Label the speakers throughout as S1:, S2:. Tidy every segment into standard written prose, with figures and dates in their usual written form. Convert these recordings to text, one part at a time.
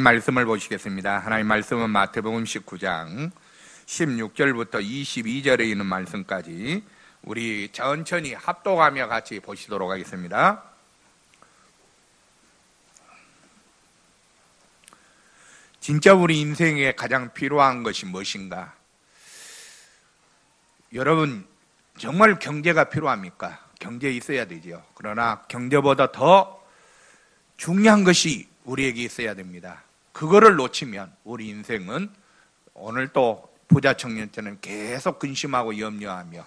S1: 말씀을 보시겠습니다. 하나님 말씀은 마태복음 19장 16절부터 22절에 있는 말씀까지 우리 천천히 합독하며 같이 보시도록 하겠습니다. 진짜 우리 인생에 가장 필요한 것이 무엇인가? 여러분, 정말 경제가 필요합니까? 경제 있어야 되죠. 그러나 경제보다 더 중요한 것이 우리에게 있어야 됩니다. 그거를 놓치면 우리 인생은 오늘 또 부자 청년처럼 계속 근심하고 염려하며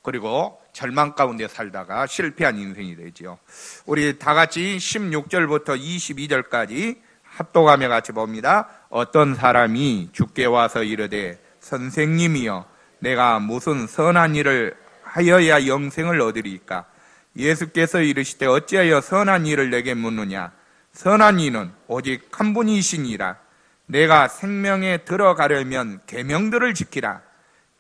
S1: 그리고 절망 가운데 살다가 실패한 인생이 되죠. 우리 다 같이 16절부터 22절까지 합독하며 같이 봅니다. 어떤 사람이 주께 와서 이르되 선생님이여 내가 무슨 선한 일을 하여야 영생을 얻으리까? 예수께서 이르시되 어찌하여 선한 일을 내게 묻느냐? 선한 이는 오직 한 분이시니라. 내가 생명에 들어가려면 계명들을 지키라.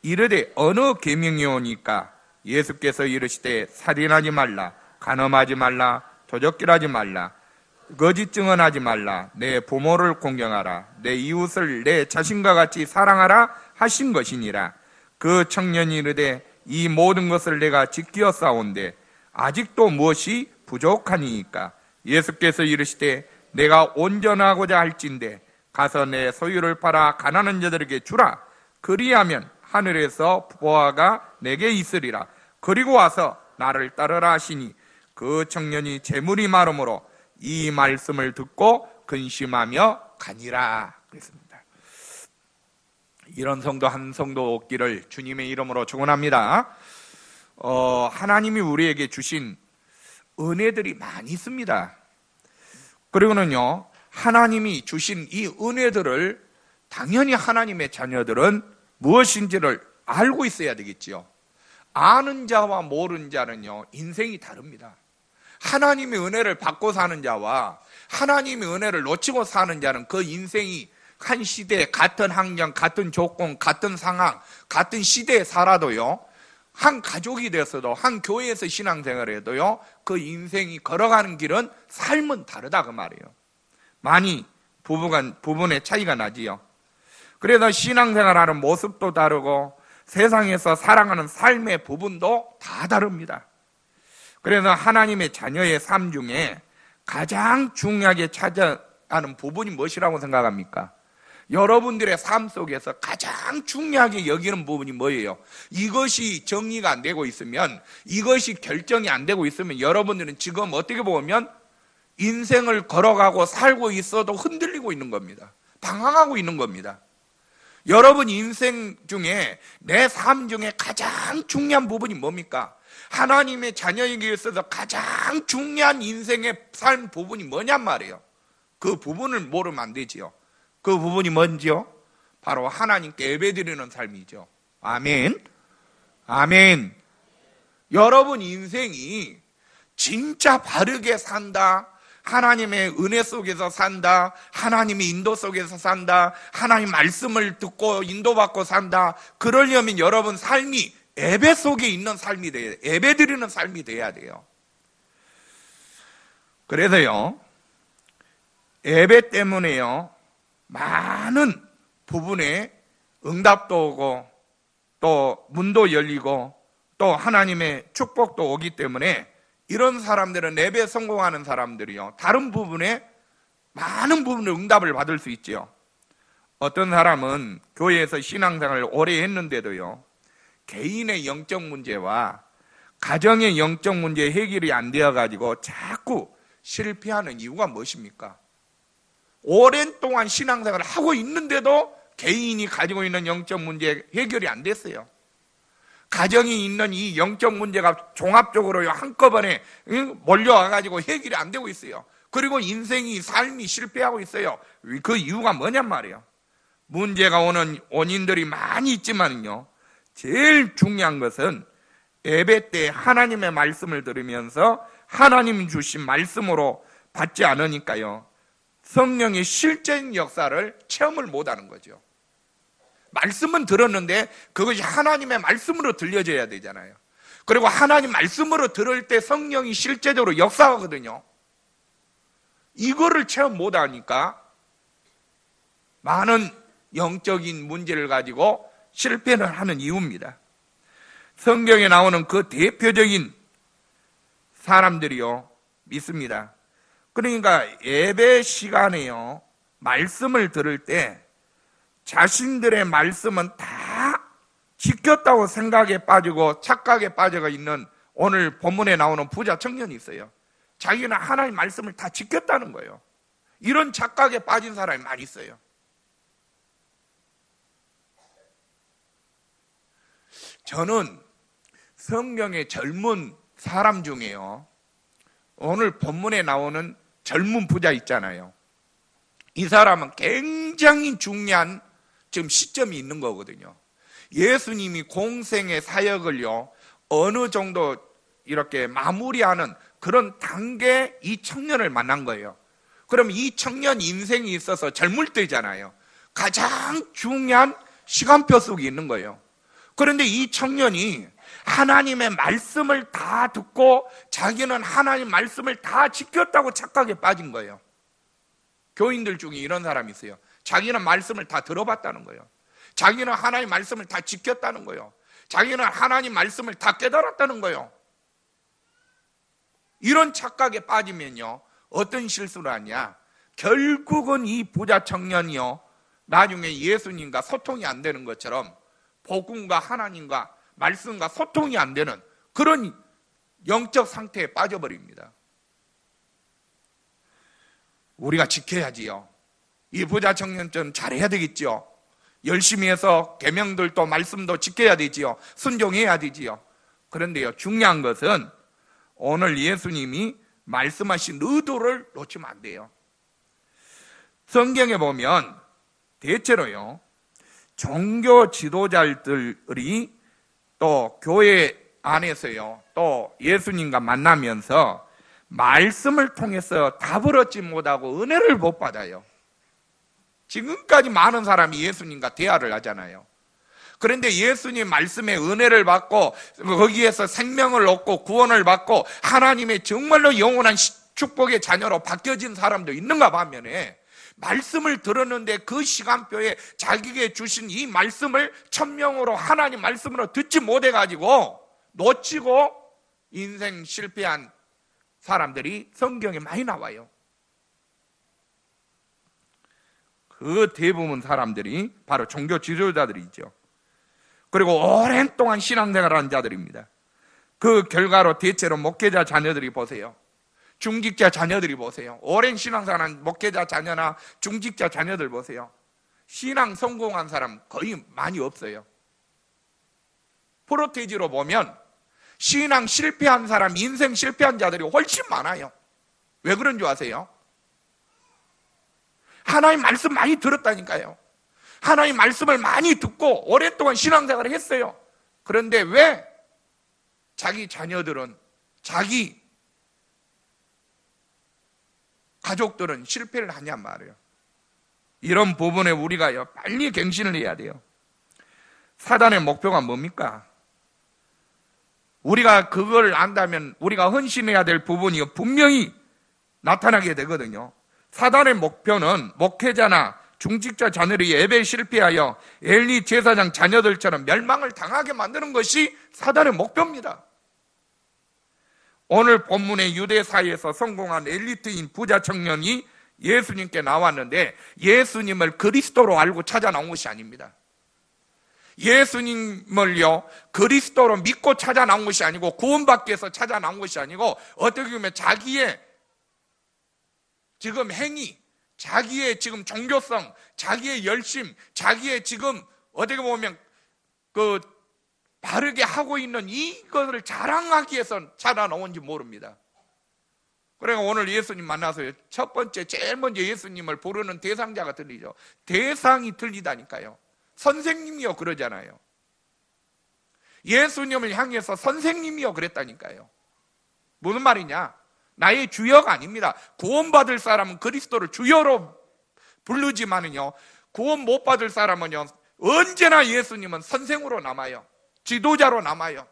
S1: 이르되 어느 계명이 오니까? 예수께서 이르시되 살인하지 말라, 간음하지 말라, 도적질하지 말라, 거짓 증언하지 말라, 내 부모를 공경하라, 내 이웃을 내 자신과 같이 사랑하라 하신 것이니라. 그 청년이 이르되 이 모든 것을 내가 지키었사온데 아직도 무엇이 부족하니까? 예수께서 이르시되 내가 온전하고자 할진대 가서 내 소유를 팔아 가난한 자들에게 주라. 그리하면 하늘에서 보화가 내게 있으리라. 그리고 와서 나를 따르라 하시니 그 청년이 재물이 많음으로 이 말씀을 듣고 근심하며 가니라 그랬습니다. 이런 성도 한 성도 없기를 주님의 이름으로 축원합니다. 하나님이 우리에게 주신 은혜들이 많이 있습니다. 그리고는요, 하나님이 주신 이 은혜들을 당연히 하나님의 자녀들은 무엇인지를 알고 있어야 되겠지요. 아는 자와 모르는 자는요, 인생이 다릅니다. 하나님의 은혜를 받고 사는 자와 하나님의 은혜를 놓치고 사는 자는 그 인생이 한 시대, 같은 환경, 같은 조건, 같은 상황, 같은 시대에 살아도요, 한 가족이 됐어도, 한 교회에서 신앙생활을 해도요, 그 인생이 걸어가는 길은, 삶은 다르다 그 말이에요. 많이 부분의 차이가 나지요. 그래서 신앙생활하는 모습도 다르고 세상에서 살아가는 삶의 부분도 다 다릅니다. 그래서 하나님의 자녀의 삶 중에 가장 중요하게 찾아가는 부분이 무엇이라고 생각합니까? 여러분들의 삶 속에서 가장 중요하게 여기는 부분이 뭐예요? 이것이 정리가 안 되고 있으면, 이것이 결정이 안 되고 있으면 여러분들은 지금 어떻게 보면 인생을 걸어가고 살고 있어도 흔들리고 있는 겁니다. 방황하고 있는 겁니다. 여러분 인생 중에, 내 삶 중에 가장 중요한 부분이 뭡니까? 하나님의 자녀에게 있어서 가장 중요한 인생의 삶 부분이 뭐냔 말이에요. 그 부분을 모르면 안 되지요. 그 부분이 뭔지요? 바로 하나님께 예배드리는 삶이죠. 아멘. 아멘. 여러분 인생이 진짜 바르게 산다, 하나님의 은혜 속에서 산다, 하나님의 인도 속에서 산다, 하나님 말씀을 듣고 인도받고 산다, 그러려면 여러분 삶이 예배 속에 있는 삶이 돼야 돼요. 예배드리는 삶이 돼야 돼요. 그래서요, 예배 때문에요, 많은 부분에 응답도 오고 또 문도 열리고 또 하나님의 축복도 오기 때문에 이런 사람들은 예배에 성공하는 사람들이요, 다른 부분에 많은 부분에 응답을 받을 수 있죠. 어떤 사람은 교회에서 신앙생활을 오래 했는데도요, 개인의 영적 문제와 가정의 영적 문제 해결이 안 되어가지고 자꾸 실패하는 이유가 무엇입니까? 오랜 동안 신앙생활을 하고 있는데도 개인이 가지고 있는 영적 문제 해결이 안 됐어요. 가정이 있는 이 영적 문제가 종합적으로 한꺼번에 몰려와가지고 해결이 안 되고 있어요. 그리고 인생이, 삶이 실패하고 있어요. 그 이유가 뭐냔 말이에요. 문제가 오는 원인들이 많이 있지만요, 제일 중요한 것은 예배 때 하나님의 말씀을 들으면서 하나님 주신 말씀으로 받지 않으니까요, 성령의 실제인 역사를 체험을 못하는 거죠. 말씀은 들었는데 그것이 하나님의 말씀으로 들려져야 되잖아요. 그리고 하나님 말씀으로 들을 때 성령이 실제적으로 역사하거든요. 이거를 체험 못하니까 많은 영적인 문제를 가지고 실패를 하는 이유입니다. 성경에 나오는 그 대표적인 사람들이요, 믿습니다. 그러니까 예배 시간에요, 말씀을 들을 때 자신들의 말씀은 다 지켰다고 생각에 빠지고 착각에 빠져가 있는 오늘 본문에 나오는 부자 청년이 있어요. 자기는 하나님 말씀을 다 지켰다는 거예요. 이런 착각에 빠진 사람이 많이 있어요. 저는 성경의 젊은 사람 중에요, 오늘 본문에 나오는 젊은 부자 있잖아요. 이 사람은 굉장히 중요한 지금 시점이 있는 거거든요. 예수님이 공생의 사역을요, 어느 정도 이렇게 마무리하는 그런 단계에 이 청년을 만난 거예요. 그럼 이 청년 인생이 있어서 젊을 때잖아요. 가장 중요한 시간표 속에 있는 거예요. 그런데 이 청년이 하나님의 말씀을 다 듣고 자기는 하나님 말씀을 다 지켰다고 착각에 빠진 거예요. 교인들 중에 이런 사람이 있어요. 자기는 말씀을 다 들어봤다는 거예요. 자기는 하나님 말씀을 다 지켰다는 거예요. 자기는 하나님 말씀을 다 깨달았다는 거예요. 이런 착각에 빠지면요, 어떤 실수를 하냐, 결국은 이 부자 청년이요, 나중에 예수님과 소통이 안 되는 것처럼 복음과 하나님과 말씀과 소통이 안 되는 그런 영적 상태에 빠져버립니다. 우리가 지켜야지요. 이 부자 청년처럼 잘해야 되겠지요. 열심히 해서 계명들도 말씀도 지켜야 되지요. 순종해야 되지요. 그런데요, 중요한 것은 오늘 예수님이 말씀하신 의도를 놓치면 안 돼요. 성경에 보면 대체로요, 종교 지도자들이 또 교회 안에서요, 또 예수님과 만나면서 말씀을 통해서 답을 얻지 못하고 은혜를 못 받아요. 지금까지 많은 사람이 예수님과 대화를 하잖아요. 그런데 예수님 말씀에 은혜를 받고 거기에서 생명을 얻고 구원을 받고 하나님의 정말로 영원한 축복의 자녀로 바뀌어진 사람도 있는가 반면에, 말씀을 들었는데 그 시간표에 자기에게 주신 이 말씀을 천명으로 하나님 말씀으로 듣지 못해가지고 놓치고 인생 실패한 사람들이 성경에 많이 나와요. 그 대부분 사람들이 바로 종교 지도자들이죠. 그리고 오랜 동안 신앙생활을 한 자들입니다. 그 결과로 대체로 목회자 자녀들이 보세요. 중직자 자녀들이 보세요. 오랜 신앙생활한 목회자 자녀나 중직자 자녀들 보세요. 신앙 성공한 사람 거의 많이 없어요. 프로테지로 보면 신앙 실패한 사람, 인생 실패한 자들이 훨씬 많아요. 왜 그런 줄 아세요? 하나님 말씀 많이 들었다니까요. 하나님 말씀을 많이 듣고 오랫동안 신앙생활을 했어요. 그런데 왜 자기 자녀들은, 자기 가족들은 실패를 하냔 말이에요. 이런 부분에 우리가 빨리 갱신을 해야 돼요. 사단의 목표가 뭡니까? 우리가 그걸 안다면 우리가 헌신해야 될 부분이 분명히 나타나게 되거든요. 사단의 목표는 목회자나 중직자 자녀들이 예배에 실패하여 엘리 제사장 자녀들처럼 멸망을 당하게 만드는 것이 사단의 목표입니다. 오늘 본문의 유대 사회에서 성공한 엘리트인 부자 청년이 예수님께 나왔는데 예수님을 그리스도로 알고 찾아 나온 것이 아닙니다. 예수님을요, 그리스도로 믿고 찾아 나온 것이 아니고 구원받기 위해서 찾아 나온 것이 아니고 어떻게 보면 자기의 지금 행위, 자기의 지금 종교성, 자기의 열심, 자기의 지금 어떻게 보면 그 바르게 하고 있는 이것을 자랑하기 위해서 찾아 나온지 모릅니다. 그러니까 오늘 예수님 만나서 첫 번째 제일 먼저 예수님을 부르는 대상자가 들리죠. 대상이 들리다니까요. 선생님이요 그러잖아요. 예수님을 향해서 선생님이요 그랬다니까요. 무슨 말이냐? 나의 주여가 아닙니다. 구원받을 사람은 그리스도를 주여로 부르지만은요, 구원 못 받을 사람은요, 언제나 예수님은 선생으로 남아요. 지도자로 남아요.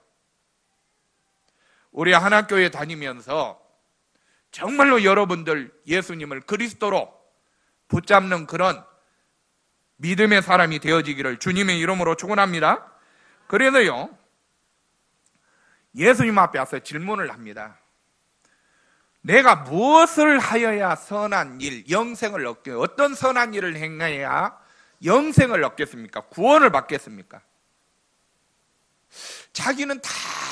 S1: 우리 하나교회 다니면서 정말로 여러분들 예수님을 그리스도로 붙잡는 그런 믿음의 사람이 되어지기를 주님의 이름으로 축원합니다. 그래서요, 예수님 앞에 와서 질문을 합니다. 내가 무엇을 하여야 선한 일, 영생을 어떤 선한 일을 행해야 영생을 얻겠습니까? 구원을 받겠습니까? 자기는 다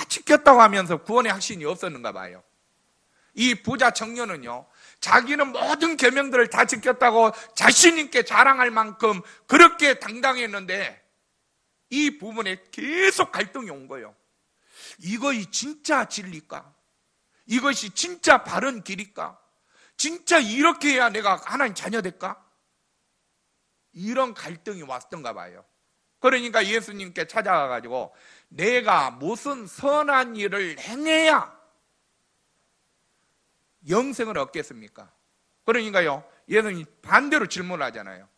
S1: 지켰다고 하면서 구원의 확신이 없었는가 봐요. 이 부자 청년은요, 자기는 모든 계명들을 다 지켰다고 자신 있게 자랑할 만큼 그렇게 당당했는데 이 부분에 계속 갈등이 온 거예요. 이것이 진짜 진리일까? 이것이 진짜 바른 길일까? 진짜 이렇게 해야 내가 하나님 자녀 될까? 이런 갈등이 왔던가 봐요. 그러니까 예수님께 찾아가가지고 내가 무슨 선한 일을 행해야 영생을 얻겠습니까? 그러니까요, 예수님이 반대로 질문을 하잖아요.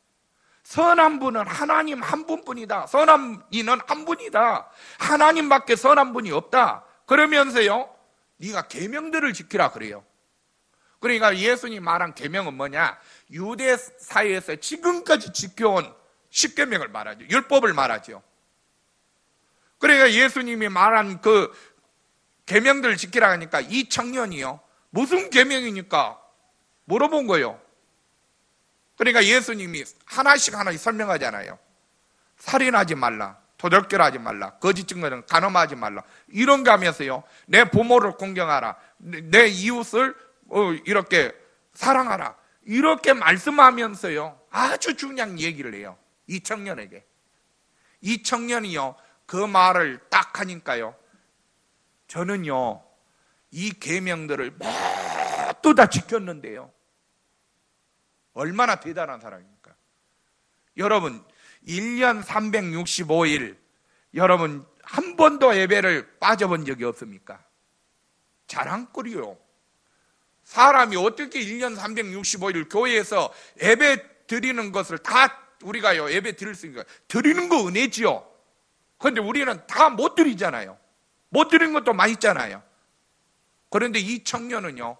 S1: 선한 분은 하나님 한 분뿐이다. 선한 이는 한 분이다. 하나님밖에 선한 분이 없다. 그러면서요, 네가 계명들을 지키라 그래요. 그러니까 예수님 말한 계명은 뭐냐? 유대 사회에서 지금까지 지켜온 10계명을 말하죠. 율법을 말하죠. 그러니까 예수님이 말한 그 계명들을 지키라 하니까 이 청년이요, 무슨 계명이니까 물어본 거예요. 그러니까 예수님이 하나씩 설명하잖아요. 살인하지 말라, 도적질하지 말라, 거짓 증거는 간음하지 말라, 이런 거 하면서요, 내 부모를 공경하라, 내 이웃을 이렇게 사랑하라, 이렇게 말씀하면서요, 아주 중요한 얘기를 해요. 이 청년에게. 이 청년이요, 그 말을 딱 하니까요, 저는요, 이 계명들을 모두 다 지켰는데요, 얼마나 대단한 사람입니까? 여러분, 1년 365일 여러분 한 번도 예배를 빠져본 적이 없습니까? 자랑거리요. 사람이 어떻게 1년 365일 교회에서 예배 드리는 것을 다 우리가요, 예배 드릴 수 있는 거, 드리는 거 은혜지요. 그런데 우리는 다 못 드리잖아요. 못 드리는 것도 많이 있잖아요. 그런데 이 청년은요,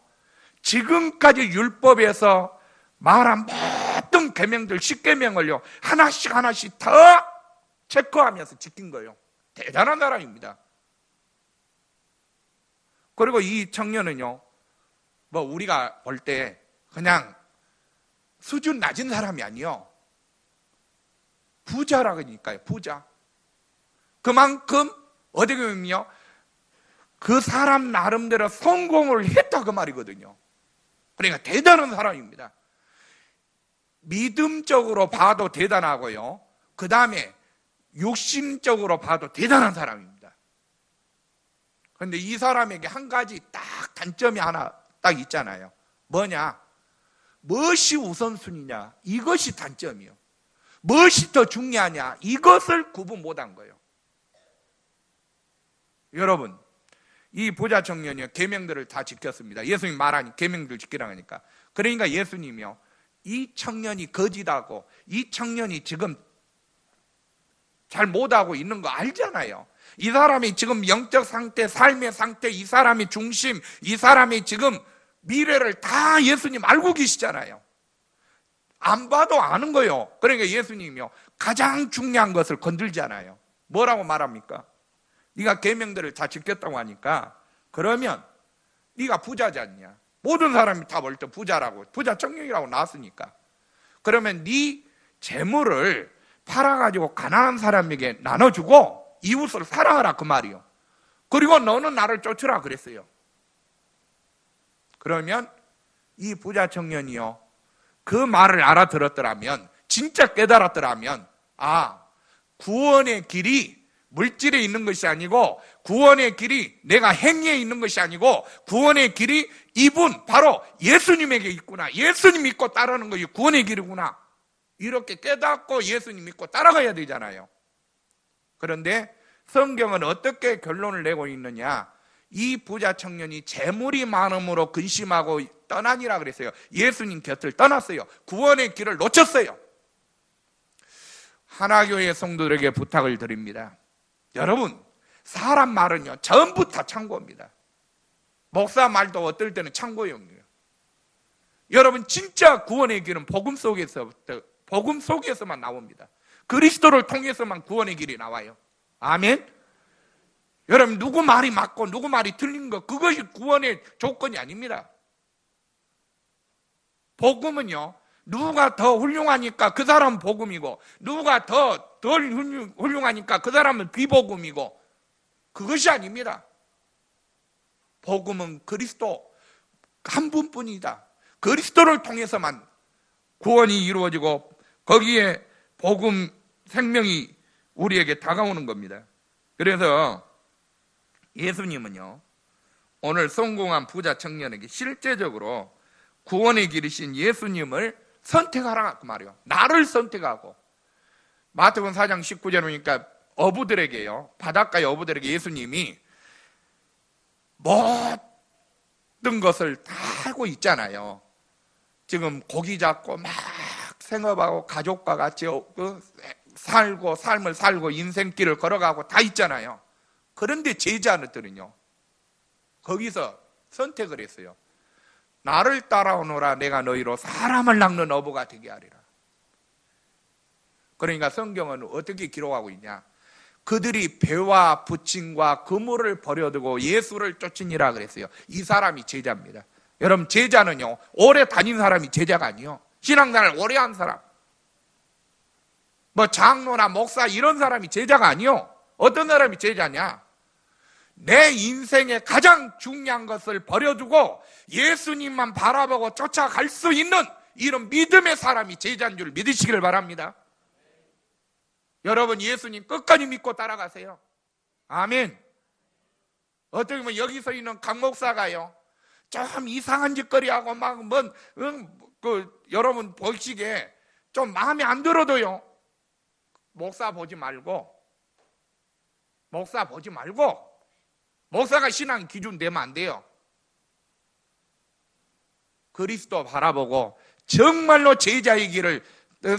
S1: 지금까지 율법에서 말한 모든 계명들 10계명을요 하나씩 다 체크하면서 지킨 거예요. 대단한 사람입니다. 그리고 이 청년은요, 뭐 우리가 볼 때 그냥 수준 낮은 사람이 아니요, 부자라니까요. 부자. 그만큼 어떻게 보면요, 그 사람 나름대로 성공을 했다 그 말이거든요. 그러니까 대단한 사람입니다. 믿음적으로 봐도 대단하고요, 그 다음에 육신적으로 봐도 대단한 사람입니다. 그런데 이 사람에게 한 가지 딱 단점이 하나 딱 있잖아요. 뭐냐? 무엇이 우선순위냐? 이것이 단점이요. 무엇이 더 중요하냐? 이것을 구분 못한 거예요. 여러분, 이 부자 청년이요, 계명들을 다 지켰습니다. 예수님 말하니 계명들 지키라고 하니까. 그러니까 예수님이요, 이 청년이 거짓하고 이 청년이 지금 잘 못하고 있는 거 알잖아요. 이 사람이 지금 영적 상태, 삶의 상태, 이 사람이 중심, 이 사람이 지금 미래를 다 예수님 알고 계시잖아요. 안 봐도 아는 거예요. 그러니까 예수님이요, 가장 중요한 것을 건들잖아요. 뭐라고 말합니까? 네가 계명들을 다 지켰다고 하니까 그러면 네가 부자지 않냐? 모든 사람이 다 볼 때 부자라고, 부자 청년이라고 나왔으니까, 그러면 네 재물을 팔아가지고 가난한 사람에게 나눠주고 이웃을 사랑하라 그 말이요. 그리고 너는 나를 쫓으라 그랬어요. 그러면 이 부자 청년이요, 그 말을 알아들었더라면, 진짜 깨달았더라면, 아, 구원의 길이 물질에 있는 것이 아니고, 구원의 길이 내가 행위에 있는 것이 아니고, 구원의 길이 이분 바로 예수님에게 있구나, 예수님 믿고 따르는 것이 구원의 길이구나, 이렇게 깨닫고 예수님 믿고 따라가야 되잖아요. 그런데 성경은 어떻게 결론을 내고 있느냐? 이 부자 청년이 재물이 많음으로 근심하고 떠나니라 그랬어요. 예수님 곁을 떠났어요. 구원의 길을 놓쳤어요. 하나교회 성도들에게 부탁을 드립니다. 여러분, 사람 말은요 전부 다 참고입니다. 목사 말도 어떨 때는 참고용이에요. 여러분, 진짜 구원의 길은 복음 속에서부터 복음 속에서만 나옵니다. 그리스도를 통해서만 구원의 길이 나와요. 아멘. 여러분, 누구 말이 맞고 누구 말이 틀린 거, 그것이 구원의 조건이 아닙니다. 복음은요, 누가 더 훌륭하니까 그 사람은 복음이고, 누가 덜 훌륭하니까 그 사람은 비복음이고, 그것이 아닙니다. 복음은 그리스도 한 분뿐이다. 그리스도를 통해서만 구원이 이루어지고, 거기에 복음 생명이 우리에게 다가오는 겁니다. 그래서 예수님은요, 오늘 성공한 부자 청년에게 실제적으로 구원의 길이신 예수님을 선택하라 그 말이에요. 나를 선택하고. 마태복음 4장 19절에 보니까 어부들에게요, 바닷가의 어부들에게 예수님이 모든 것을 다 하고 있잖아요. 지금 고기 잡고 막 생업하고 가족과 같이 살고, 삶을 살고, 인생길을 걸어가고 다 있잖아요. 그런데 제자들은요, 거기서 선택을 했어요. 나를 따라오너라. 내가 너희로 사람을 낚는 어부가 되게 하리라. 그러니까 성경은 어떻게 기록하고 있냐? 그들이 배와 부침과 그물을 버려두고 예수를 쫓으니라 그랬어요. 이 사람이 제자입니다. 여러분, 제자는요, 오래 다닌 사람이 제자가 아니에요. 신앙생활을 오래 한 사람, 뭐 장로나 목사 이런 사람이 제자가 아니에요. 어떤 사람이 제자냐? 내 인생의 가장 중요한 것을 버려두고 예수님만 바라보고 쫓아갈 수 있는 이런 믿음의 사람이 제자인 줄 믿으시길 바랍니다. 여러분, 예수님 끝까지 믿고 따라가세요. 아멘. 어떻게 보면 여기서 있는 강 목사가요, 좀 이상한 짓거리하고 여러분 보시기에 좀 마음에 안 들어도요, 목사 보지 말고 목사가 신앙 기준 되면 안 돼요. 그리스도 바라보고 정말로 제자의 길을,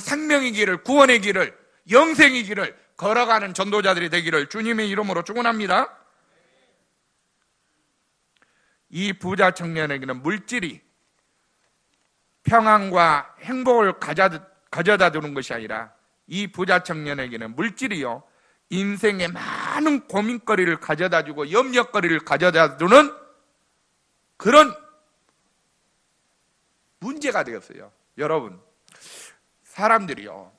S1: 생명의 길을, 구원의 길을, 영생의 길을 걸어가는 전도자들이 되기를 주님의 이름으로 축원합니다. 이 부자 청년에게는 물질이 평안과 행복을 가져다 주는 것이 아니라, 이 부자 청년에게는 물질이요, 인생의 많은 고민거리를 가져다 주고 염려거리를 가져다 주는 그런 문제가 되었어요. 여러분, 사람들이요,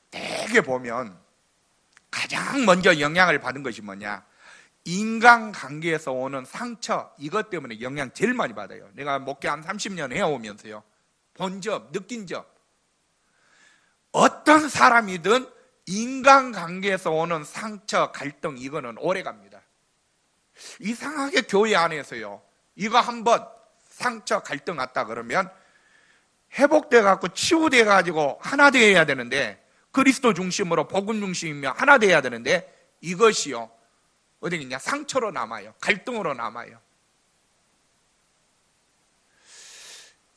S1: 되게 보면 가장 먼저 영향을 받은 것이 뭐냐? 인간관계에서 오는 상처, 이것 때문에 영향 제일 많이 받아요. 내가 목회 한 30년 해오면서요, 본 점, 느낀 점, 어떤 사람이든 인간관계에서 오는 상처, 갈등, 이거는 오래 갑니다. 이상하게 교회 안에서요, 이거 한번 상처, 갈등 왔다 그러면 회복돼 갖고 치유돼 가지고 하나 되어야 되는데, 그리스도 중심으로 복음 중심이며 하나 되어야 되는데, 이것이요, 어디 있냐? 상처로 남아요. 갈등으로 남아요.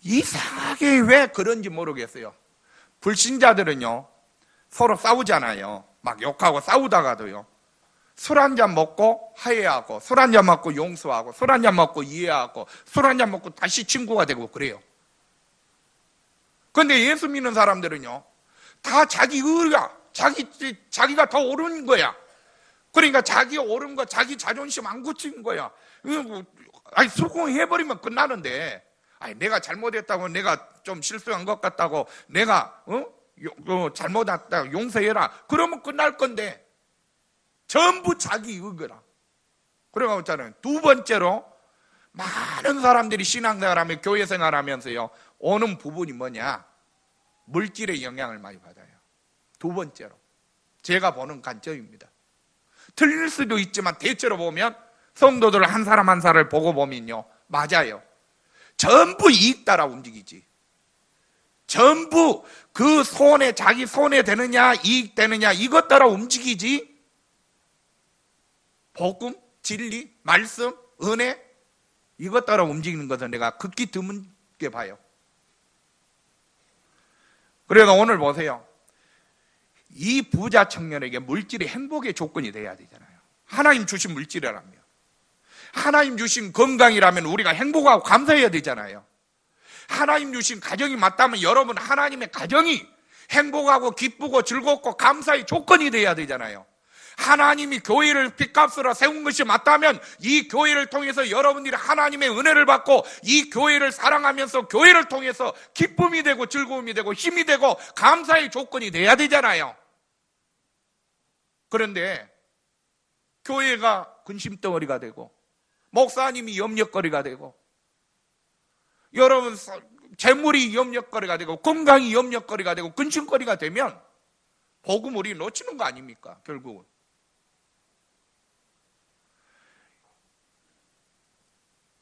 S1: 이상하게 왜 그런지 모르겠어요. 불신자들은요, 서로 싸우잖아요. 막 욕하고 싸우다가도요, 술 한잔 먹고 화해하고, 술 한잔 먹고 용서하고, 술 한잔 먹고 이해하고, 술 한잔 먹고 다시 친구가 되고 그래요. 그런데 예수 믿는 사람들은요, 다 자기 의가, 자기가 더 옳은 거야. 그러니까 자기 옳은 거, 자기 자존심 안 굳힌 거야. 아니, 수긍해버리면 끝나는데, 아니, 내가 잘못했다고, 내가 좀 실수한 것 같다고, 내가 잘못했다고 용서해라, 그러면 끝날 건데, 전부 자기 의거라. 그래가지고 있잖아요, 두 번째로 많은 사람들이 신앙생활하며 교회 생활하면서요, 오는 부분이 뭐냐? 물질의 영향을 많이 받아요. 두 번째로, 제가 보는 관점입니다. 틀릴 수도 있지만 대체로 보면 성도들 한 사람 한 사람을 보고 보면요, 맞아요. 전부 이익 따라 움직이지. 전부 그 손에, 자기 손에 되느냐, 이익 되느냐, 이것 따라 움직이지. 복음, 진리, 말씀, 은혜, 이것 따라 움직이는 것은 내가 극히 드물게 봐요. 그래서 오늘 보세요. 이 부자 청년에게 물질이 행복의 조건이 돼야 되잖아요. 하나님 주신 물질이라며, 하나님 주신 건강이라면 우리가 행복하고 감사해야 되잖아요. 하나님 주신 가정이 맞다면 여러분, 하나님의 가정이 행복하고 기쁘고 즐겁고 감사의 조건이 돼야 되잖아요. 하나님이 교회를 핏값으로 세운 것이 맞다면 이 교회를 통해서 여러분들이 하나님의 은혜를 받고 이 교회를 사랑하면서 교회를 통해서 기쁨이 되고 즐거움이 되고 힘이 되고 감사의 조건이 돼야 되잖아요. 그런데 교회가 근심덩어리가 되고 목사님이 염려거리가 되고 여러분 재물이 염려거리가 되고 건강이 염려거리가 되고 근심거리가 되면 복음 우리 놓치는 거 아닙니까? 결국은.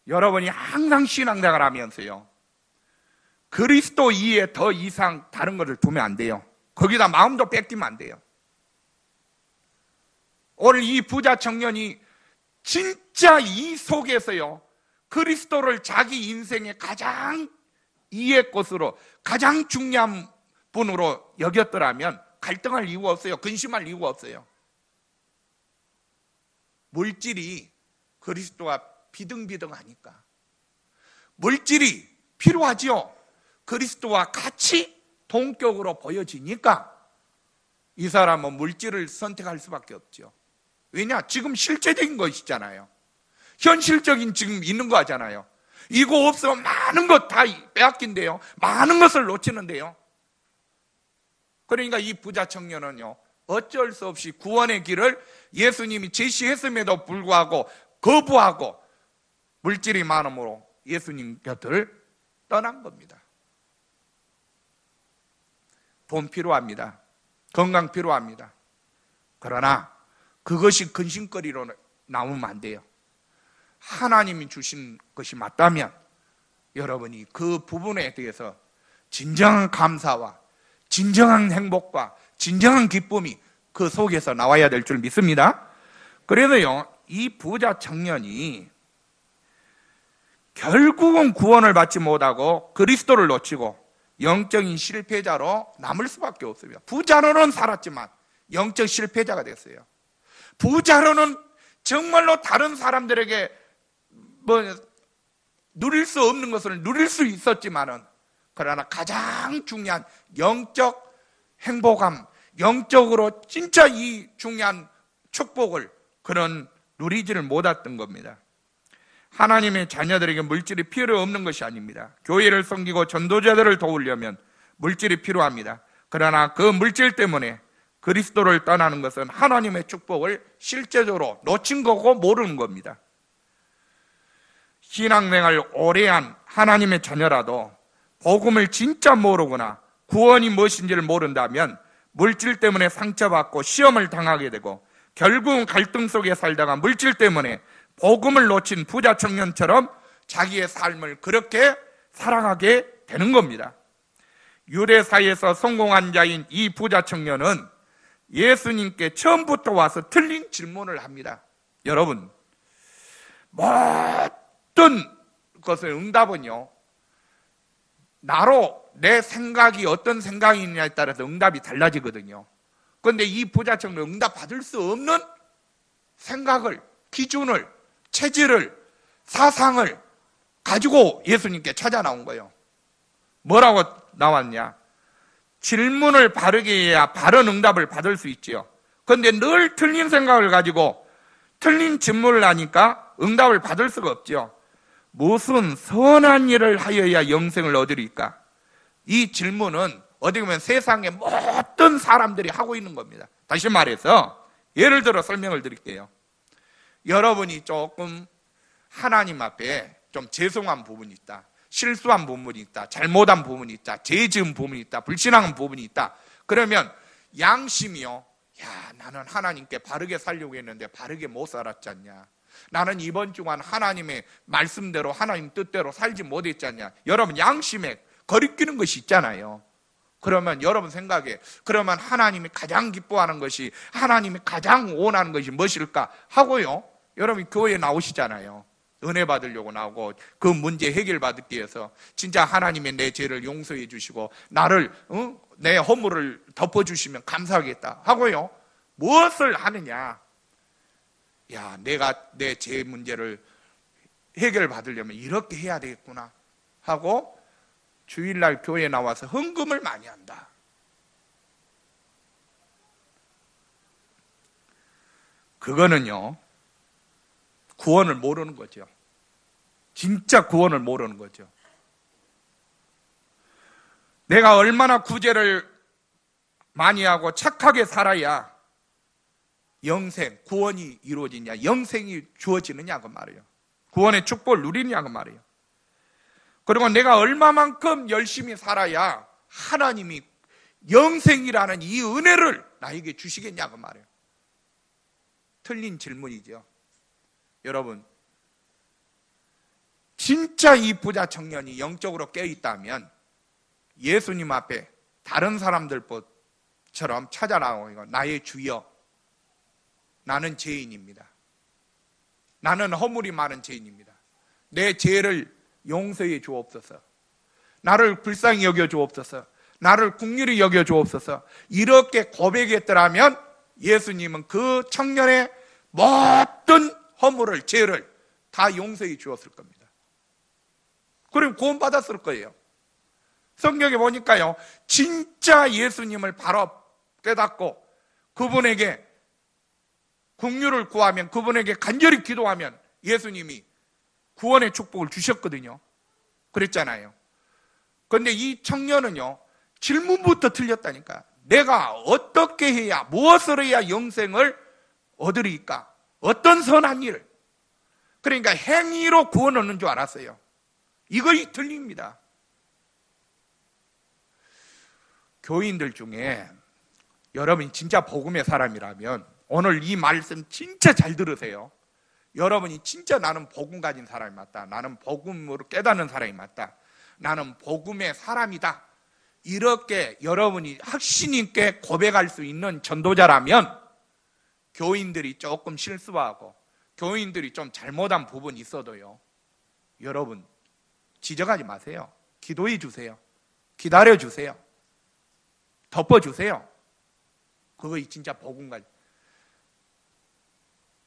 S1: 여러분이 항상 신앙생활 하면서요, 그리스도 이에 더 이상 다른 것을 두면 안 돼요. 거기다 마음도 뺏기면 안 돼요. 오늘 이 부자 청년이 진짜 이 속에서요, 그리스도를 자기 인생의 가장 이의 것으로 가장 중요한 분으로 여겼더라면 갈등할 이유가 없어요. 근심할 이유가 없어요. 물질이 그리스도와 비등비등하니까. 물질이 필요하지요. 그리스도와 같이 동격으로 보여지니까 이 사람은 물질을 선택할 수밖에 없죠. 왜냐? 지금 실제적인 것이잖아요. 현실적인 지금 있는 거 하잖아요. 이거 없으면 많은 것 다 빼앗긴대요. 많은 것을 놓치는데요. 그러니까 이 부자 청년은요, 어쩔 수 없이 구원의 길을 예수님이 제시했음에도 불구하고 거부하고 물질이 많음으로 예수님 곁을 떠난 겁니다. 돈 필요합니다. 건강 필요합니다. 그러나 그것이 근심거리로 나오면 안 돼요. 하나님이 주신 것이 맞다면 여러분이 그 부분에 대해서 진정한 감사와 진정한 행복과 진정한 기쁨이 그 속에서 나와야 될 줄 믿습니다. 그래서요, 이 부자 청년이 결국은 구원을 받지 못하고 그리스도를 놓치고 영적인 실패자로 남을 수밖에 없어요. 부자로는 살았지만 영적 실패자가 됐어요. 부자로는 정말로 다른 사람들에게 누릴 수 없는 것을 누릴 수 있었지만은, 그러나 가장 중요한 영적 행복함, 영적으로 진짜 이 중요한 축복을 그런 누리지를 못했던 겁니다. 하나님의 자녀들에게 물질이 필요 없는 것이 아닙니다. 교회를 섬기고 전도자들을 도우려면 물질이 필요합니다. 그러나 그 물질 때문에 그리스도를 떠나는 것은 하나님의 축복을 실제적으로 놓친 거고 모르는 겁니다. 신앙생활 오래 한 하나님의 자녀라도 복음을 진짜 모르거나 구원이 무엇인지를 모른다면 물질 때문에 상처받고 시험을 당하게 되고 결국은 갈등 속에 살다가 물질 때문에 복음을 놓친 부자 청년처럼 자기의 삶을 그렇게 살아가게 되는 겁니다. 유대사에서 성공한 자인 이 부자 청년은 예수님께 처음부터 와서 틀린 질문을 합니다. 여러분, 모든 것의 응답은요, 나로 내 생각이 어떤 생각이냐에 따라서 응답이 달라지거든요. 그런데 이 부자 청년은 응답 받을 수 없는 생각을, 기준을, 체질을, 사상을 가지고 예수님께 찾아 나온 거예요. 뭐라고 나왔냐? 질문을 바르게 해야 바른 응답을 받을 수 있지요. 그런데 늘 틀린 생각을 가지고 틀린 질문을 하니까 응답을 받을 수가 없죠. 무슨 선한 일을 하여야 영생을 얻으리까? 이 질문은 어디 보면 세상의 모든 사람들이 하고 있는 겁니다. 다시 말해서 예를 들어 설명을 드릴게요. 여러분이 조금 하나님 앞에 좀 죄송한 부분이 있다, 실수한 부분이 있다, 잘못한 부분이 있다, 죄 지은 부분이 있다, 불신앙한 부분이 있다. 그러면 양심이요, 야, 나는 하나님께 바르게 살려고 했는데 바르게 못 살았지 않냐, 나는 이번 주간 하나님의 말씀대로 하나님 뜻대로 살지 못했지 않냐. 여러분 양심에 거리끼는 것이 있잖아요. 그러면 여러분 생각에, 그러면 하나님이 가장 기뻐하는 것이, 하나님이 가장 원하는 것이 무엇일까 하고요, 여러분 교회에 나오시잖아요. 은혜 받으려고 나오고 그 문제 해결받기 위해서 진짜 하나님의 내 죄를 용서해 주시고 나를 내 허물을 덮어주시면 감사하겠다 하고요, 무엇을 하느냐? 야, 내가 내 죄 문제를 해결받으려면 이렇게 해야 되겠구나 하고 주일날 교회에 나와서 헌금을 많이 한다. 그거는요, 구원을 모르는 거죠. 진짜 구원을 모르는 거죠. 내가 얼마나 구제를 많이 하고 착하게 살아야 영생, 구원이 이루어지냐, 영생이 주어지느냐 그 말이에요. 구원의 축복을 누리느냐 그 말이에요. 그리고 내가 얼마만큼 열심히 살아야 하나님이 영생이라는 이 은혜를 나에게 주시겠냐 그 말이에요. 틀린 질문이죠. 여러분, 진짜 이 부자 청년이 영적으로 깨어있다면 예수님 앞에 다른 사람들처럼 찾아나오고, 나의 주여, 나는 죄인입니다. 나는 허물이 많은 죄인입니다. 내 죄를 용서해 주옵소서. 나를 불쌍히 여겨 주옵소서. 나를 긍휼히 여겨 주옵소서. 이렇게 고백했더라면 예수님은 그 청년의 모든 허물을, 죄를 다 용서해 주었을 겁니다. 그럼 구원받았을 거예요. 성경에 보니까요, 진짜 예수님을 바로 깨닫고 그분에게 긍휼을 구하면, 그분에게 간절히 기도하면 예수님이 구원의 축복을 주셨거든요. 그랬잖아요. 그런데 이 청년은요, 질문부터 틀렸다니까. 내가 어떻게 해야, 무엇을 해야 영생을 얻으리까? 어떤 선한 일? 그러니까 행위로 구원 얻는 줄 알았어요. 이것이 틀립니다. 교인들 중에 여러분이 진짜 복음의 사람이라면 오늘 이 말씀 진짜 잘 들으세요. 여러분이 진짜 나는 복음 가진 사람이 맞다, 나는 복음으로 깨닫는 사람이 맞다, 나는 복음의 사람이다, 이렇게 여러분이 확신 있게 고백할 수 있는 전도자라면 교인들이 조금 실수하고 교인들이 좀 잘못한 부분이 있어도요, 여러분 지적하지 마세요. 기도해 주세요. 기다려 주세요. 덮어주세요. 그거 진짜 복음 가진.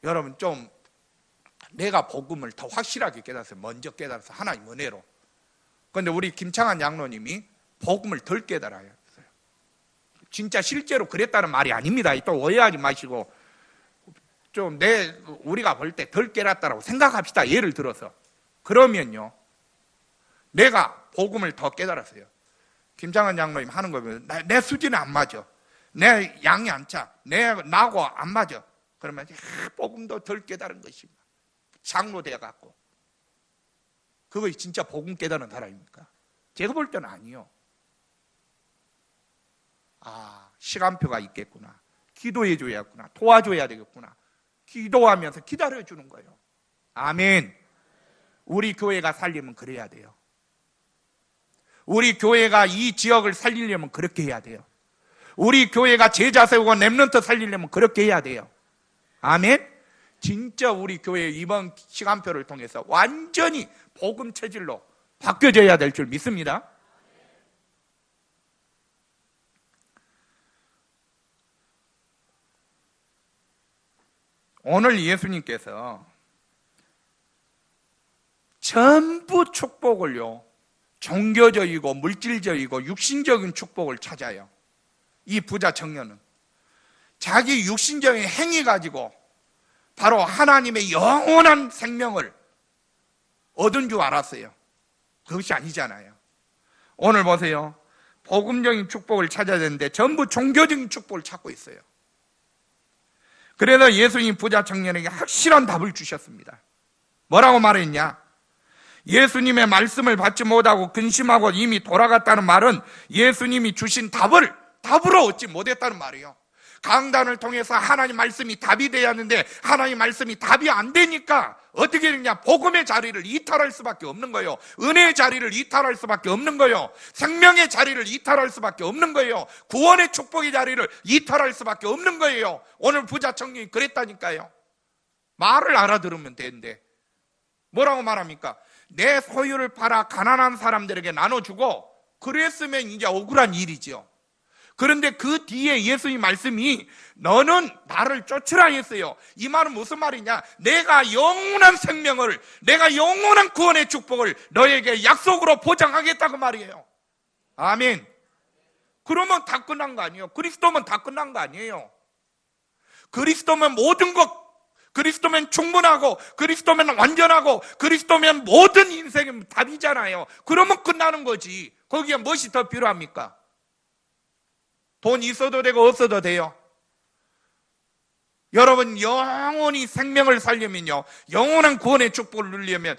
S1: 여러분 좀 내가 복음을 더 확실하게 깨달았어요. 먼저 깨달아서 하나님 은혜로. 그런데 우리 김창환 장로님이 복음을 덜 깨달아요. 진짜 실제로 그랬다는 말이 아닙니다. 또 오해하지 마시고 좀 우리가 볼 때 덜 깨닫다라고 생각합시다. 예를 들어서. 그러면요, 내가 복음을 더 깨달았어요. 김창환 장로님 하는 거 보면 내 수준이 안 맞아, 내 양이 안 차, 나하고 안 맞아. 그러면 복음도 덜 깨달은 것이 장로 돼갖고, 그거 진짜 복음 깨달은 사람입니까? 제가 볼 때는 아니요. 아, 시간표가 있겠구나, 기도해 줘야겠구나, 도와줘야 되겠구나, 기도하면서 기다려주는 거예요. 아멘. 우리 교회가 살리면 그래야 돼요. 우리 교회가 이 지역을 살리려면 그렇게 해야 돼요. 우리 교회가 제자 세우고 렘넌트 살리려면 그렇게 해야 돼요. 아멘. 진짜 우리 교회 이번 시간표를 통해서 완전히 복음 체질로 바뀌어져야 될 줄 믿습니다. 오늘 예수님께서 전부 축복을요, 종교적이고 물질적이고 육신적인 축복을 찾아요. 이 부자 청년은 자기 육신적인 행위 가지고 바로 하나님의 영원한 생명을 얻은 줄 알았어요. 그것이 아니잖아요. 오늘 보세요. 복음적인 축복을 찾아야 되는데 전부 종교적인 축복을 찾고 있어요. 그래서 예수님 부자 청년에게 확실한 답을 주셨습니다. 뭐라고 말했냐? 예수님의 말씀을 받지 못하고 근심하고 이미 돌아갔다는 말은 예수님이 주신 답으로 얻지 못했다는 말이에요. 강단을 통해서 하나님 말씀이 답이 돼야 하는데 하나님 말씀이 답이 안 되니까 어떻게 되냐? 복음의 자리를 이탈할 수밖에 없는 거예요. 은혜의 자리를 이탈할 수밖에 없는 거예요. 생명의 자리를 이탈할 수밖에 없는 거예요. 구원의 축복의 자리를 이탈할 수밖에 없는 거예요. 오늘 부자 청년이 그랬다니까요. 말을 알아들으면 되는데 뭐라고 말합니까? 내 소유를 팔아 가난한 사람들에게 나눠주고, 그랬으면 이제 억울한 일이죠. 그런데 그 뒤에 예수님 말씀이 너는 나를 쫓으라 했어요. 이 말은 무슨 말이냐? 내가 영원한 생명을, 내가 영원한 구원의 축복을 너에게 약속으로 보장하겠다고 말이에요. 아멘. 그러면 다 끝난 거 아니에요? 그리스도면 다 끝난 거 아니에요? 그리스도면 모든 것 그리스도면 충분하고 그리스도면 완전하고 그리스도면 모든 인생의 답이잖아요. 그러면 끝나는 거지. 거기에 무엇이 더 필요합니까? 돈 있어도 되고 없어도 돼요. 여러분 영원히 생명을 살려면요, 영원한 구원의 축복을 누리려면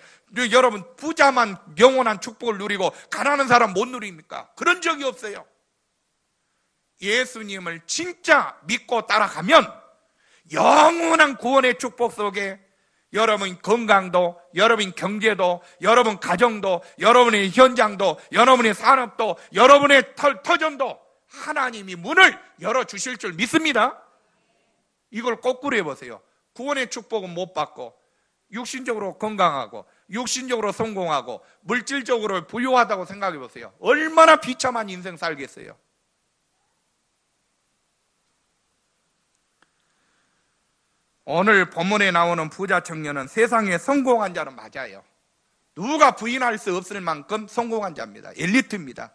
S1: 여러분 부자만 영원한 축복을 누리고 가난한 사람 못 누립니까? 그런 적이 없어요. 예수님을 진짜 믿고 따라가면 영원한 구원의 축복 속에 여러분 건강도, 여러분 경제도, 여러분 가정도, 여러분의 현장도, 여러분의 산업도, 여러분의 터전도 하나님이 문을 열어주실 줄 믿습니다. 이걸 거꾸로 해보세요. 구원의 축복은 못 받고 육신적으로 건강하고 육신적으로 성공하고 물질적으로 부유하다고 생각해 보세요. 얼마나 비참한 인생 살겠어요. 오늘 본문에 나오는 부자 청년은 세상에 성공한 자는 맞아요. 누가 부인할 수 없을 만큼 성공한 자입니다. 엘리트입니다.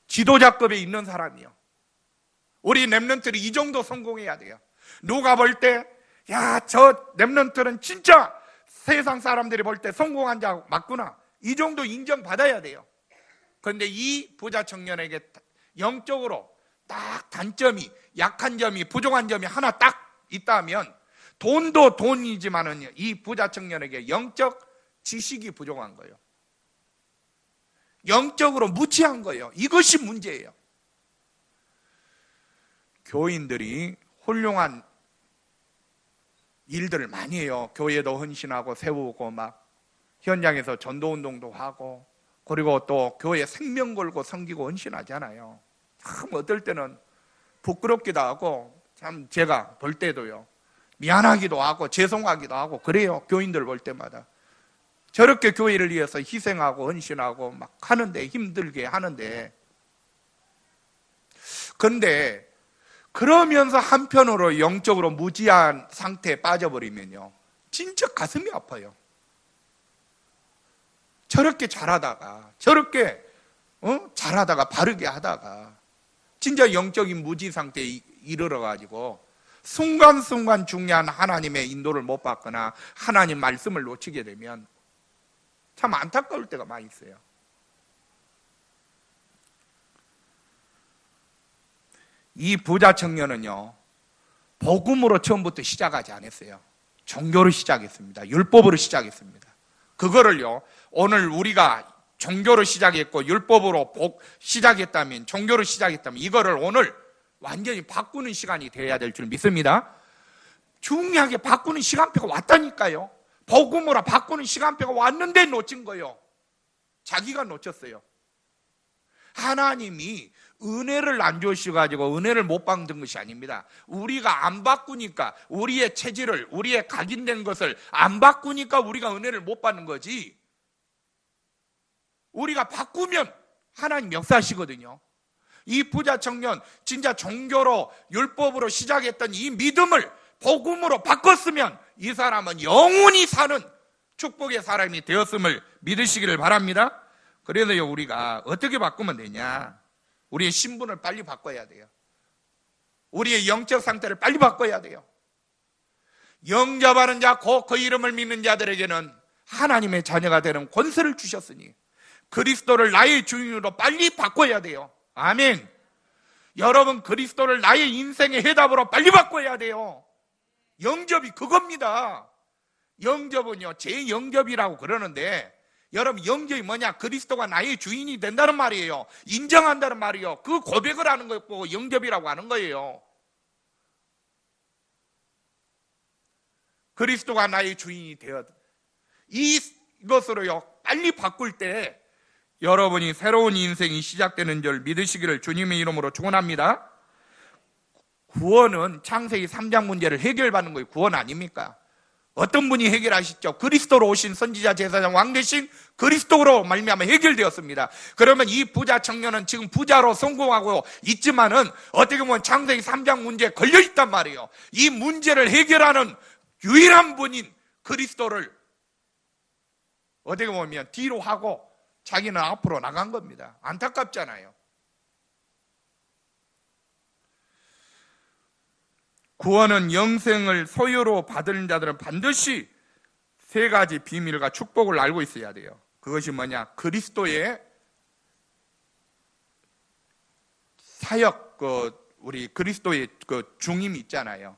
S1: 지도자급에 있는 사람이요. 우리 랩런트들이 이 정도 성공해야 돼요. 누가 볼 때, 야, 저 랩런트는 진짜 세상 사람들이 볼 때 성공한 자 맞구나, 이 정도 인정받아야 돼요. 그런데 이 부자 청년에게 영적으로 딱 단점이, 약한 점이, 부족한 점이 하나 딱 있다면, 돈도 돈이지만은 이 부자 청년에게 영적 지식이 부족한 거예요. 영적으로 무지한 거예요. 이것이 문제예요. 교인들이 훌륭한 일들을 많이 해요. 교회도 헌신하고 세우고 막 현장에서 전도운동도 하고, 그리고 또 교회 생명 걸고 섬기고 헌신하잖아요. 참 어떨 때는 부끄럽기도 하고, 참 제가 볼 때도요, 미안하기도 하고 죄송하기도 하고 그래요. 교인들 볼 때마다 저렇게 교회를 위해서 희생하고 헌신하고 막 하는데, 힘들게 하는데, 그런데 그러면서 한편으로 영적으로 무지한 상태에 빠져버리면요, 진짜 가슴이 아파요. 저렇게 잘하다가, 저렇게 잘하다가 바르게 하다가 진짜 영적인 무지 상태에 이르러가지고 순간순간 중요한 하나님의 인도를 못 받거나 하나님 말씀을 놓치게 되면 참 안타까울 때가 많이 있어요. 이 부자 청년은요, 복음으로 처음부터 시작하지 않았어요. 종교로 시작했습니다. 율법으로 시작했습니다. 그거를요, 오늘 우리가 종교로 시작했고 율법으로 시작했다면, 종교로 시작했다면 이거를 오늘 완전히 바꾸는 시간이 되어야 될 줄 믿습니다. 중요하게 바꾸는 시간표가 왔다니까요. 복음으로 바꾸는 시간표가 왔는데 놓친 거예요. 자기가 놓쳤어요. 하나님이 은혜를 안 주셔가지고 은혜를 못 받는 것이 아닙니다. 우리가 안 바꾸니까, 우리의 체질을, 우리의 각인된 것을 안 바꾸니까 우리가 은혜를 못 받는 거지, 우리가 바꾸면 하나님 역사하시거든요. 이 부자 청년, 진짜 종교로 율법으로 시작했던 이 믿음을 복음으로 바꿨으면 이 사람은 영원히 사는 축복의 사람이 되었음을 믿으시기를 바랍니다. 그래서요, 우리가 어떻게 바꾸면 되냐? 우리의 신분을 빨리 바꿔야 돼요. 우리의 영적 상태를 빨리 바꿔야 돼요. 영접하는 자, 곧 그 이름을 믿는 자들에게는 하나님의 자녀가 되는 권세를 주셨으니 그리스도를 나의 주인으로 빨리 바꿔야 돼요. 아멘. 여러분, 그리스도를 나의 인생의 해답으로 빨리 바꿔야 돼요. 영접이 그겁니다. 영접은요, 재영접이라고 그러는데, 여러분, 영접이 뭐냐? 그리스도가 나의 주인이 된다는 말이에요. 인정한다는 말이에요. 그 고백을 하는 거고 영접이라고 하는 거예요. 그리스도가 나의 주인이 되어, 이것으로요, 빨리 바꿀 때 여러분이 새로운 인생이 시작되는 줄 믿으시기를 주님의 이름으로 축원합니다. 구원은 창세기 3장 문제를 해결받는 거예요. 구원 아닙니까? 어떤 분이 해결하시죠? 그리스도로 오신 선지자, 제사장, 왕 되신 그리스도로 말미암아 해결되었습니다. 그러면 이 부자 청년은 지금 부자로 성공하고 있지만은 어떻게 보면 창세기 3장 문제에 걸려있단 말이에요. 이 문제를 해결하는 유일한 분인 그리스도를 어떻게 보면 뒤로 하고 자기는 앞으로 나간 겁니다. 안타깝잖아요. 구원은 영생을 소유로 받은 자들은 반드시 세 가지 비밀과 축복을 알고 있어야 돼요. 그것이 뭐냐? 그리스도의 사역, 우리 그리스도의 중임이 있잖아요.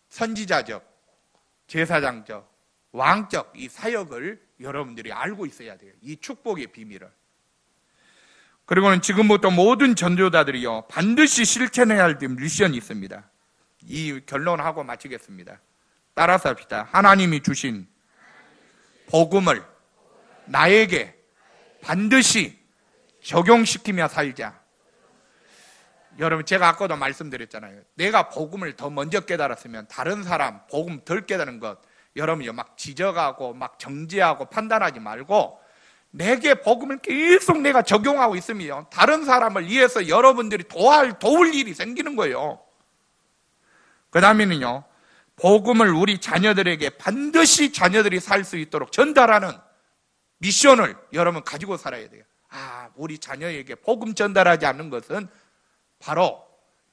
S1: 선지자적, 제사장적, 왕적 이 사역을 여러분들이 알고 있어야 돼요. 이 축복의 비밀을. 그리고는 지금부터 모든 전도자들이요 반드시 실천해야 할 미션이 있습니다. 이 결론하고 마치겠습니다. 따라서 합시다. 하나님이 주신 복음을 나에게 반드시 적용시키며 살자. 여러분, 제가 아까도 말씀드렸잖아요. 내가 복음을 더 먼저 깨달았으면 다른 사람 복음 덜 깨달은 것 여러분이 막 지적하고 막 정죄하고 판단하지 말고, 내게 복음을 계속 내가 적용하고 있으면 다른 사람을 위해서 여러분들이 도울 일이 생기는 거예요. 그 다음에는요, 복음을 우리 자녀들에게 반드시 자녀들이 살 수 있도록 전달하는 미션을 여러분 가지고 살아야 돼요. 우리 자녀에게 복음 전달하지 않는 것은 바로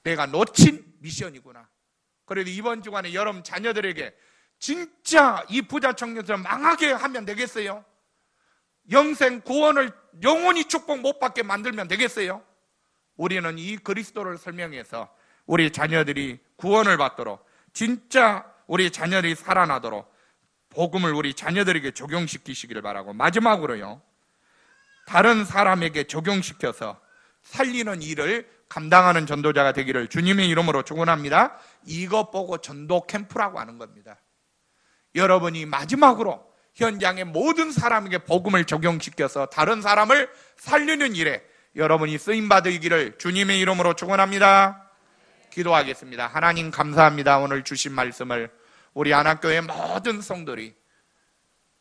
S1: 내가 놓친 미션이구나. 그래도 이번 주간에 여러분 자녀들에게 진짜 이 부자 청년처럼 망하게 하면 되겠어요? 영생 구원을 영원히 축복 못 받게 만들면 되겠어요? 우리는 이 그리스도를 설명해서 우리 자녀들이 구원을 받도록, 진짜 우리 자녀들이 살아나도록 복음을 우리 자녀들에게 적용시키시기를 바라고, 마지막으로요, 다른 사람에게 적용시켜서 살리는 일을 감당하는 전도자가 되기를 주님의 이름으로 축원합니다. 이것 보고 전도 캠프라고 하는 겁니다. 여러분이 마지막으로 현장의 모든 사람에게 복음을 적용시켜서 다른 사람을 살리는 일에 여러분이 쓰임받으기를 주님의 이름으로 축원합니다. 기도하겠습니다. 하나님 감사합니다. 오늘 주신 말씀을 우리 안학교의 모든 성도들이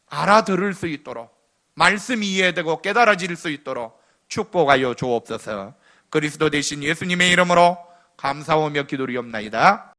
S1: 알아들을 수 있도록, 말씀이 이해되고 깨달아질 수 있도록 축복하여 주옵소서. 그리스도 대신 예수님의 이름으로 감사하며 기도리옵나이다.